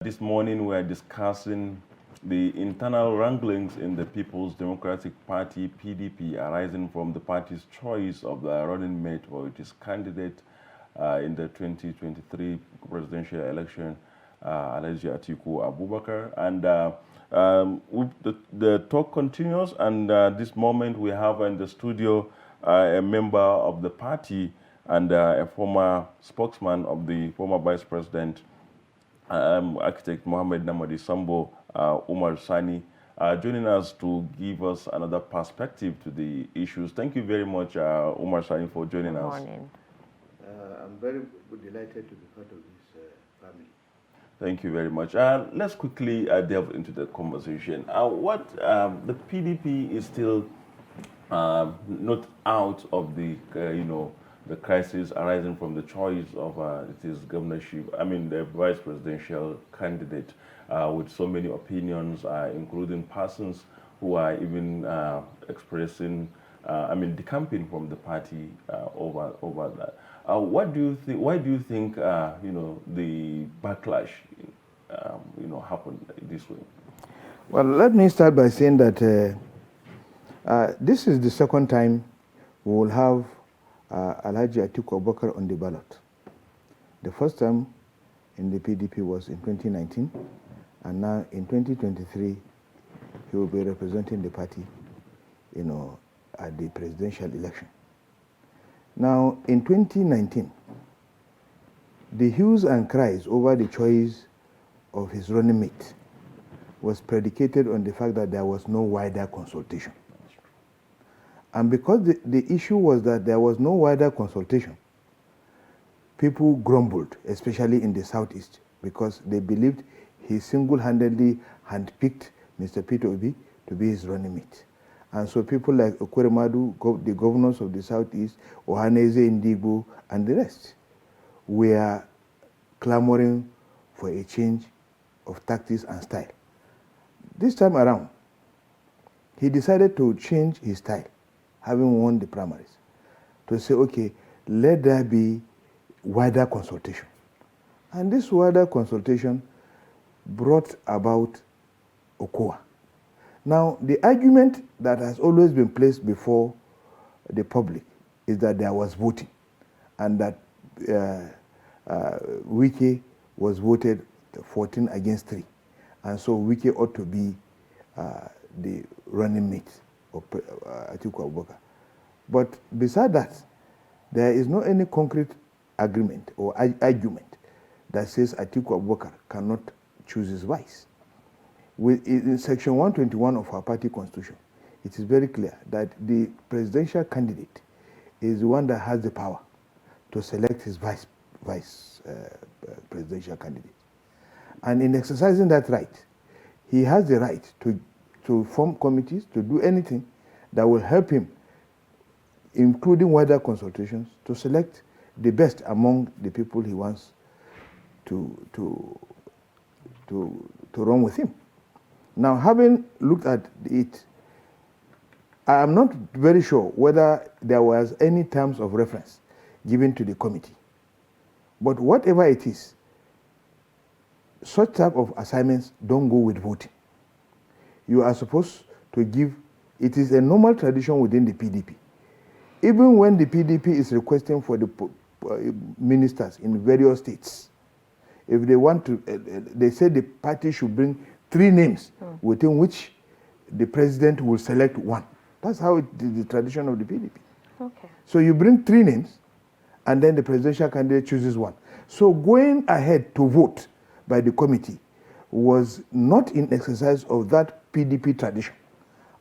This morning we are discussing the internal wranglings in the People's Democratic Party, PDP, arising from the party's choice of the running mate or its candidate in the 2023 presidential election, Alhaji Atiku Abubakar. And the talk continues, and this moment we have in the studio a member of the party and a former spokesman of the former vice president, architect Mohammed Namadi Sambo, Umar Sani, joining us to give us another perspective to the issues. Thank you very much, Umar Sani, for joining us. Good morning. I'm very delighted to be part of this family. Thank you very much. Let's quickly delve into the conversation. The PDP is still not out of the the crisis arising from the choice of its governorship. I mean, the vice presidential candidate, with so many opinions, including persons who are even expressing, decamping from the party over that. What do you think? Why do you think the backlash happened this way? Well, let me start by saying that this is the second time we will have Alhaji Atiku Abubakar on the ballot. The first time in the PDP was in 2019, and now in 2023 he will be representing the party, at the presidential election. Now, in 2019, the hues and cries over the choice of his running mate was predicated on the fact that there was no wider consultation. And because the issue was that there was no wider consultation, people grumbled, especially in the southeast, because they believed he single-handedly handpicked Mr. Peter Obi to be his running mate. And so people like Okweremadu, the governors of the southeast, Ohaneze Ndigbo, and the rest were clamoring for a change of tactics and style. This time around, he decided to change his style, having won the primaries, to say, okay, let there be wider consultation. And this wider consultation brought about Okowa. Now, the argument that has always been placed before the public is that there was voting, and that Wike was voted 14 against 3. And so Wike ought to be the running mate of Atiku Abubakar. But beside that, there is no any concrete agreement or argument that says Atiku Abubakar cannot choose his vice. In section 121 of our party constitution, it is very clear that the presidential candidate is the one that has the power to select his vice presidential candidate. And in exercising that right, he has the right to form committees, to do anything that will help him, including wider consultations, to select the best among the people he wants to run with him. Now, having looked at it, I am not very sure whether there was any terms of reference given to the committee. But whatever it is, such type of assignments don't go with voting. You are supposed to give, it is a normal tradition within the PDP. Even when the PDP is requesting for the ministers in various states, if they want to, they say the party should bring 3 names within which the president will select one. That's how it is the tradition of the PDP. Okay. So you bring 3 names, and then the presidential candidate chooses one. So going ahead to vote by the committee was not in exercise of that PDP tradition.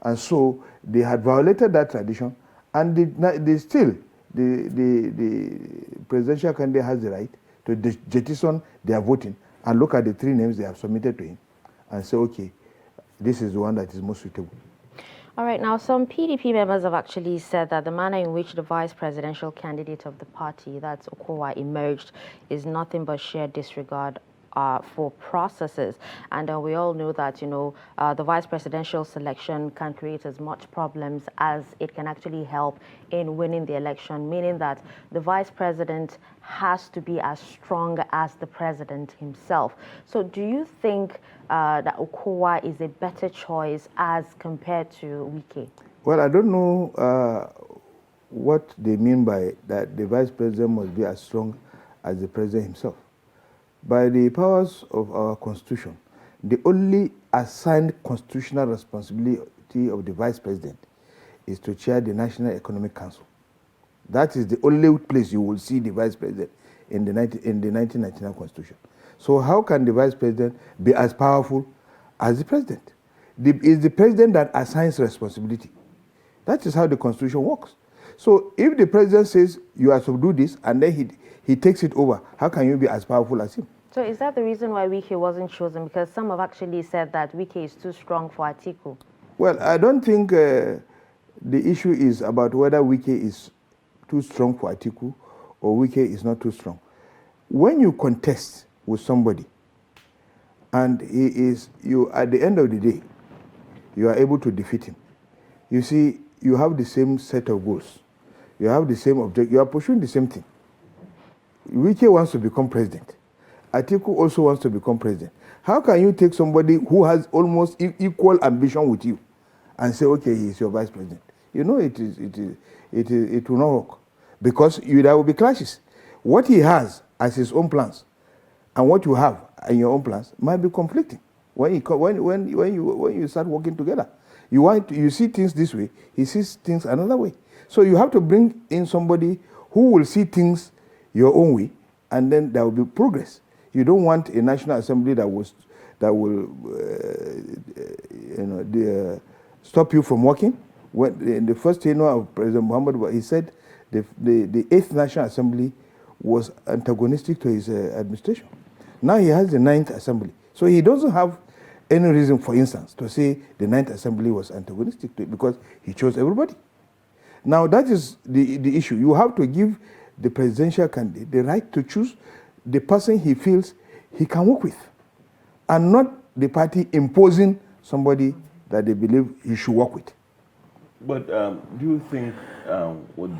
And so they had violated that tradition, and the presidential candidate has the right to jettison their voting and look at the 3 names they have submitted to him and say, okay, this is the one that is most suitable. All right, now some PDP members have actually said that the manner in which the vice presidential candidate of the party, that's Okowa, emerged is nothing but sheer disregard for processes. And we all know that, the vice presidential selection can create as much problems as it can actually help in winning the election, meaning that the vice president has to be as strong as the president himself. So do you think that Okowa is a better choice as compared to Wike? Well, I don't know what they mean by that the vice president must be as strong as the president himself. By the powers of our constitution, the only assigned constitutional responsibility of the vice president is to chair the National Economic Council. That is the only place you will see the vice president in the 1999 constitution. So how can the vice president be as powerful as the president? It's the president that assigns responsibility. That is how the constitution works. So if the president says you are to do this and then he takes it over, how can you be as powerful as him? So is that the reason why Wike wasn't chosen? Because some have actually said that Wike is too strong for Atiku. Well, I don't think the issue is about whether Wike is too strong for Atiku or Wike is not too strong. When you contest with somebody and at the end of the day, you are able to defeat him. You see, you have the same set of goals. You have the same objective. You are pursuing the same thing. Wike wants to become president. Atiku also wants to become president. How can you take somebody who has almost equal ambition with you and say, okay, he is your vice president? You know it will not work because there will be clashes. What he has as his own plans and what you have in your own plans might be conflicting when you start working together. You see things this way, he sees things another way. So you have to bring in somebody who will see things your own way, and then there will be progress. You don't want a National Assembly that will stop you from working. When in the first tenure of President Muhammad, he said the 8th National Assembly was antagonistic to his administration. Now he has the 9th Assembly. So he doesn't have any reason, for instance, to say the 9th Assembly was antagonistic to it because he chose everybody. Now that is the issue. You have to give the presidential candidate the right to choose the person he feels he can work with, and not the party imposing somebody that they believe he should work with. But do you think with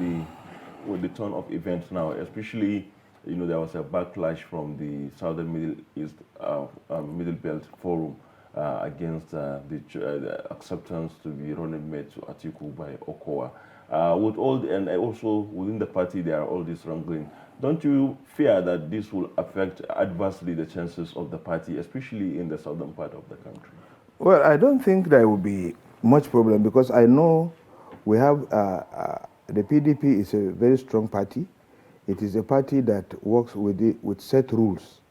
the turn of events now, especially, there was a backlash from the Southern Middle East Middle Belt Forum against the acceptance to be running mate to Atiku by Okowa. And also within the party there are all these wrangling. Don't you fear that this will affect adversely the chances of the party, especially in the southern part of the country? Well, I don't think there will be much problem because I know we have the PDP is a very strong party. It is a party that works with set rules,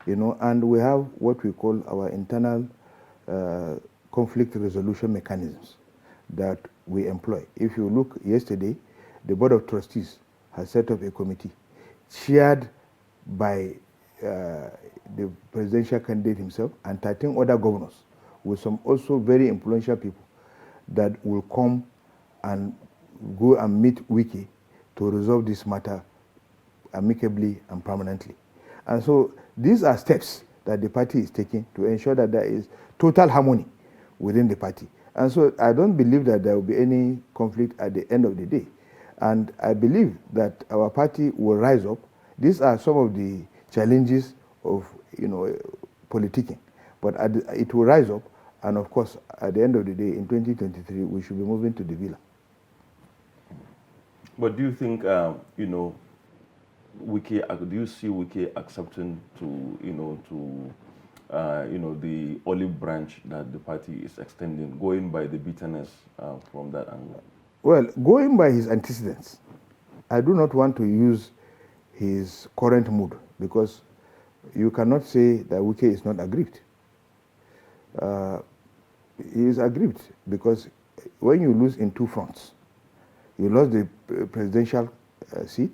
and we have what we call our internal conflict resolution mechanisms that we employ. If you look yesterday, the Board of Trustees has set up a committee chaired by the presidential candidate himself and 13 other governors with some also very influential people that will come and go and meet Wike to resolve this matter amicably and permanently. And so these are steps that the party is taking to ensure that there is total harmony within the party. And so I don't believe that there will be any conflict at the end of the day. And I believe that our party will rise up. These are some of the challenges of politicking. But it will rise up. And of course, at the end of the day, in 2023, we should be moving to the villa. But do you think, Wike, do you see Wike accepting the olive branch that the party is extending, going by the bitterness from that angle? Well, going by his antecedents, I do not want to use his current mood because you cannot say that Wike is not aggrieved. He is aggrieved because when you lose in two fronts, you lost the presidential seat,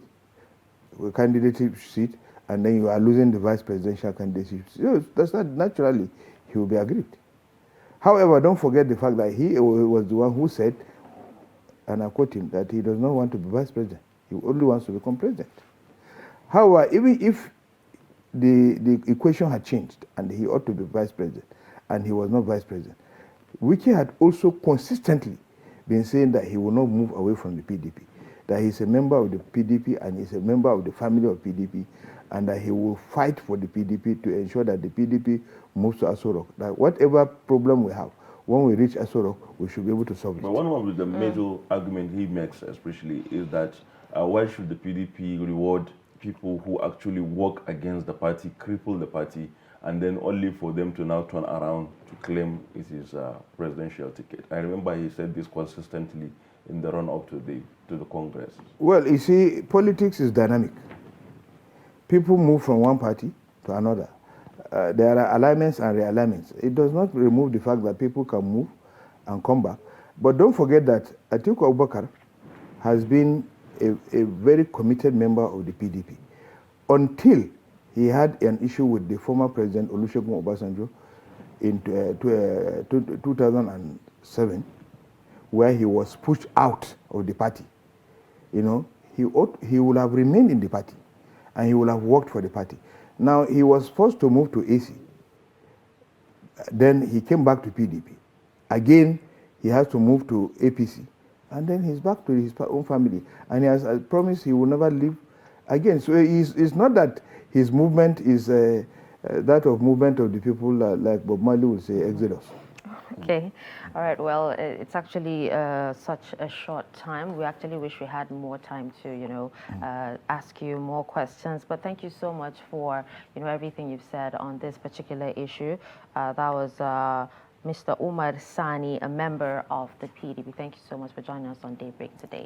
candidate seat, and then you are losing the vice presidential candidacy. That's not naturally he will be aggrieved. However, don't forget the fact that he was the one who said, and I quote him, that he does not want to be vice president. He only wants to become president. However, even if the equation had changed and he ought to be vice president, and he was not vice president. Wiki had also consistently been saying that he will not move away from the PDP, that he's a member of the PDP and he's a member of the family of PDP, and that he will fight for the PDP to ensure that the PDP moves to Aso Rock. That whatever problem we have, when we reach Aso Rock, we should be able to solve it. But one of the major argument he makes, especially, is that why should the PDP reward people who actually work against the party, cripple the party, and then only for them to now turn around to claim it is a presidential ticket? I remember he said this consistently in the run-up to the Congress. Well, you see, politics is dynamic. People move from one party to another. There are alignments and realignments. It does not remove the fact that people can move and come back. But don't forget that Atiku Abubakar has been a very committed member of the PDP until he had an issue with the former president Olusegun Obasanjo in 2007, where he was pushed out of the party. You know, he would have remained in the party and he would have worked for the party. Now, he was forced to move to AC. Then he came back to PDP. Again, he has to move to APC. And then he's back to his own family. And he has promised he will never leave again. So it's not that his movement is that of movement of the people, like Bob Marley would say, Exodus. Okay. All right. Well, it's actually such a short time. We actually wish we had more time to, ask you more questions. But thank you so much for, everything you've said on this particular issue. That was Mr. Umar Sani, a member of the PDP. Thank you so much for joining us on Daybreak today.